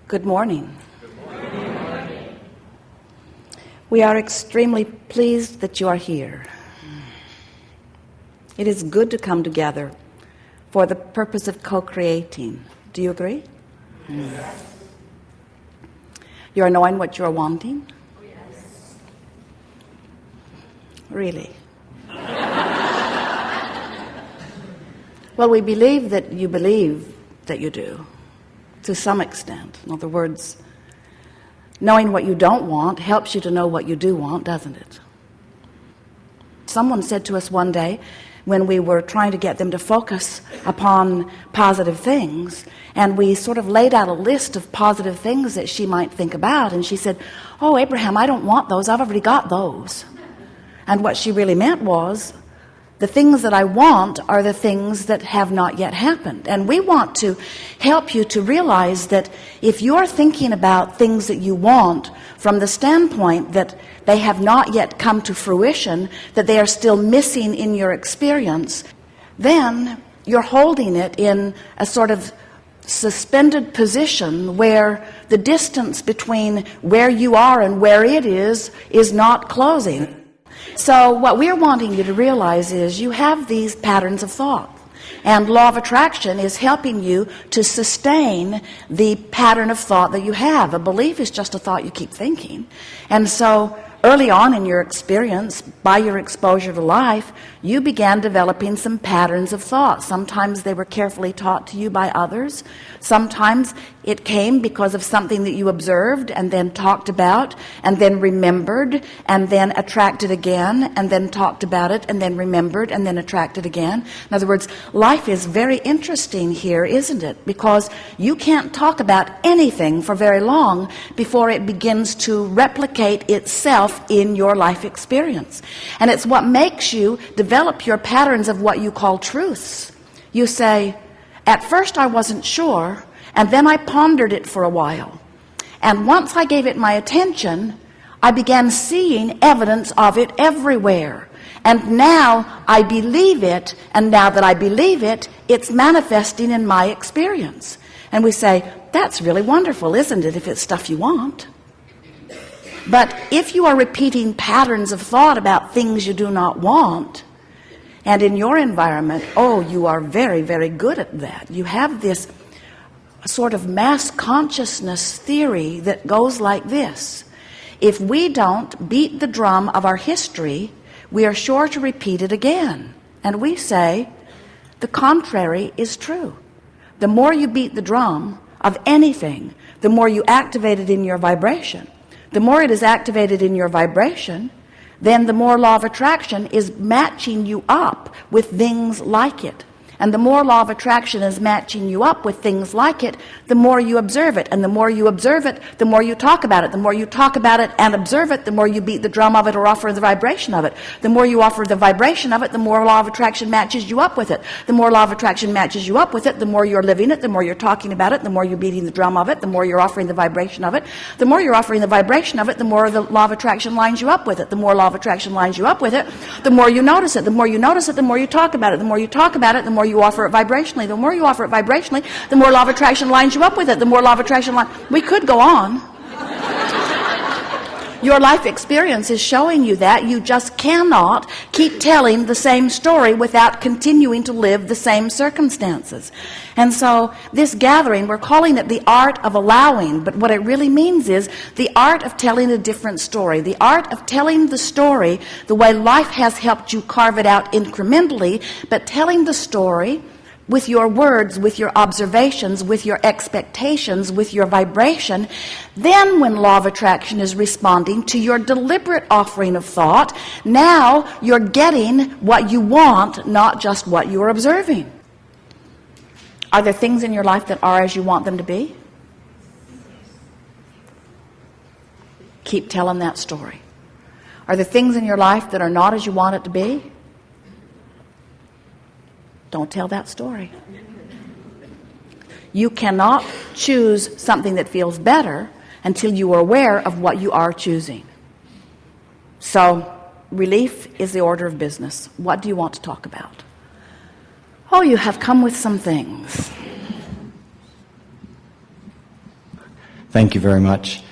Good morning. We are extremely pleased that you are here. It is good to come together for the purpose of co-creating. Do you agree? Yes. You are knowing what you are wanting? Yes. Really? Well, we believe that you do, to some extent. In other words, knowing what you don't want helps you to know what you do want, doesn't it? Someone said to us one day, when we were trying to get them to focus upon positive things, and we sort of laid out a list of positive things that she might think about, and she said, "Oh, Abraham, I don't want those. I've already got those." And what she really meant was, the things that I want are the things that have not yet happened. And we want to help you to realize that if you're thinking about things that you want from the standpoint that they have not yet come to fruition, that they are still missing in your experience, then you're holding it in a sort of suspended position where the distance between where you are and where it is not closing. So what we're wanting you to realize is you have these patterns of thought, and law of attraction is helping you to sustain the pattern of thought that you have. A belief is just a thought you keep thinking. And so early on in your experience, by your exposure to life, you began developing some patterns of thought. Sometimes they were carefully taught to you by others. Sometimes it came because of something that you observed and then talked about and then remembered and then attracted again and then talked about it and then remembered and then attracted again. In other words, life is very interesting here, isn't it? Because you can't talk about anything for very long before it begins to replicate itself in your life experience. And it's what makes you develop your patterns of what you call truths. You say, at first I wasn't sure, and then I pondered it for a while. And once I gave it my attention, I began seeing evidence of it everywhere. And now I believe it, and now that I believe it, it's manifesting in my experience. And we say, that's really wonderful, isn't it, if it's stuff you want? But if you are repeating patterns of thought about things you do not want, and in your environment, oh, you are very, very good at that. You have this sort of mass consciousness theory that goes like this. If we don't beat the drum of our history, we are sure to repeat it again. And we say, the contrary is true. The more you beat the drum of anything, the more you activate it in your vibration. The more it is activated in your vibration, then the more law of attraction is matching you up with things like it. And the more law of attraction is matching you up with things like it, the more you observe it. And the more you observe it, the more you talk about it. The more you talk about it and observe it, the more you beat the drum of it or offer the vibration of it. The more you offer the vibration of it, the more law of attraction matches you up with it. The more law of attraction matches you up with it, the more you're living it, the more you're talking about it, the more you're beating the drum of it, the more you're offering the vibration of it. The more you're offering the vibration of it, the more the law of attraction lines you up with it. The more law of attraction lines you up with it, the more you notice it. The more you notice it, the more you talk about it. The more you talk about it, the more you offer it vibrationally. The more you offer it vibrationally, the more law of attraction lines you up with it. The more law of attraction line. We could go on. Your life experience is showing you that. You just cannot keep telling the same story without continuing to live the same circumstances. And so this gathering, we're calling it the art of allowing, but what it really means is the art of telling a different story, the art of telling the story the way life has helped you carve it out incrementally, but telling the story with your words, with your observations, with your expectations, with your vibration. Then when law of attraction is responding to your deliberate offering of thought, now you're getting what you want, not just what you're observing. Are there things in your life that are as you want them to be? Keep telling that story. Are there things in your life that are not as you want it to be? Don't tell that story. You cannot choose something that feels better until you are aware of what you are choosing. So, relief is the order of business. What do you want to talk about? Oh, you have come with some things. Thank you very much.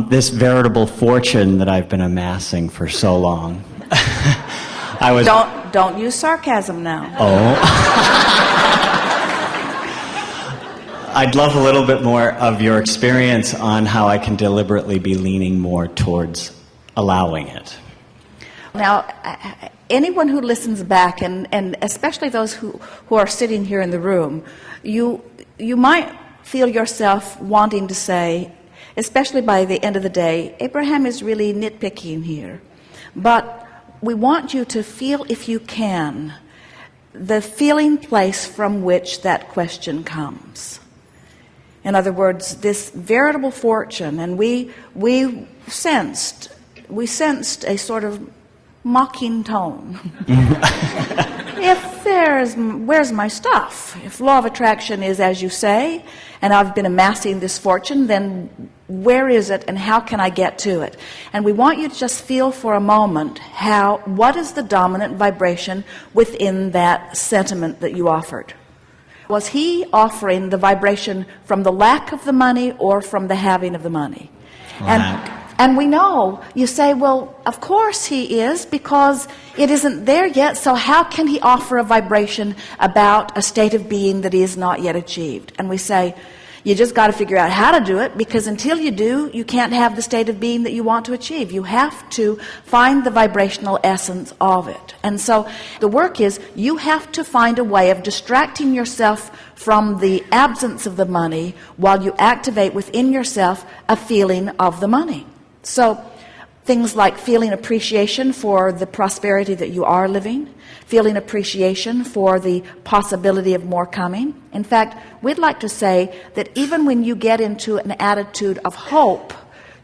This veritable fortune that I've been amassing for so long. Don't use sarcasm now. Oh. I'd love a little bit more of your experience on how I can deliberately be leaning more towards allowing it. Now, anyone who listens back, and especially those who are sitting here in the room, you might feel yourself wanting to say, especially by the end of the day, Abraham is really nitpicking here. But we want you to feel, if you can, the feeling place from which that question comes. In other words, this veritable fortune, and we sensed a sort of mocking tone. Where's my stuff? If law of attraction is as you say, and I've been amassing this fortune, then where is it and how can I get to it? And we want you to just feel for a moment what is the dominant vibration within that sentiment that you offered? Was he offering the vibration from the lack of the money or from the having of the money? And we know, you say, well, of course he is, because it isn't there yet, so how can he offer a vibration about a state of being that he has not yet achieved? And we say, you just got to figure out how to do it, because until you do, you can't have the state of being that you want to achieve. You have to find the vibrational essence of it. And so the work is, you have to find a way of distracting yourself from the absence of the money while you activate within yourself a feeling of the money. So things like feeling appreciation for the prosperity that you are living, feeling appreciation for the possibility of more coming. In fact, we'd like to say that even when you get into an attitude of hope,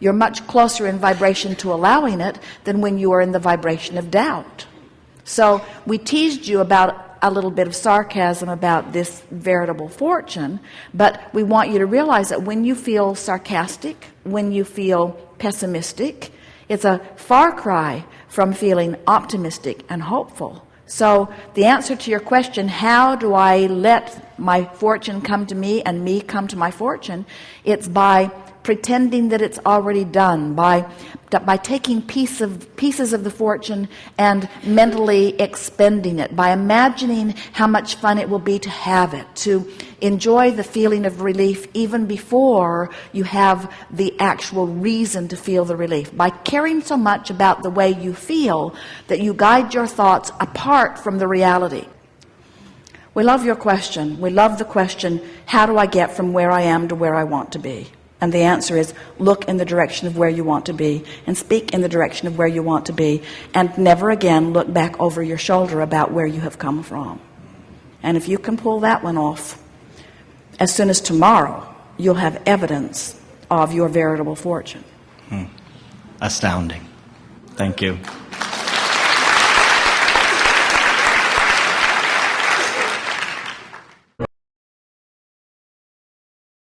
you're much closer in vibration to allowing it than when you are in the vibration of doubt. So we teased you about a little bit of sarcasm about this veritable fortune, but we want you to realize that when you feel sarcastic, when you feel pessimistic, it's a far cry from feeling optimistic and hopeful. So the answer to your question, how do I let my fortune come to me and me come to my fortune? It's by pretending that it's already done, by taking pieces of the fortune and mentally expending it, by imagining how much fun it will be to have it, to enjoy the feeling of relief even before you have the actual reason to feel the relief, by caring so much about the way you feel that you guide your thoughts apart from the reality. We love your question. We love the question, how do I get from where I am to where I want to be? And the answer is, look in the direction of where you want to be and speak in the direction of where you want to be, and never again look back over your shoulder about where you have come from. And if you can pull that one off, as soon as tomorrow, you'll have evidence of your veritable fortune. Astounding. Thank you.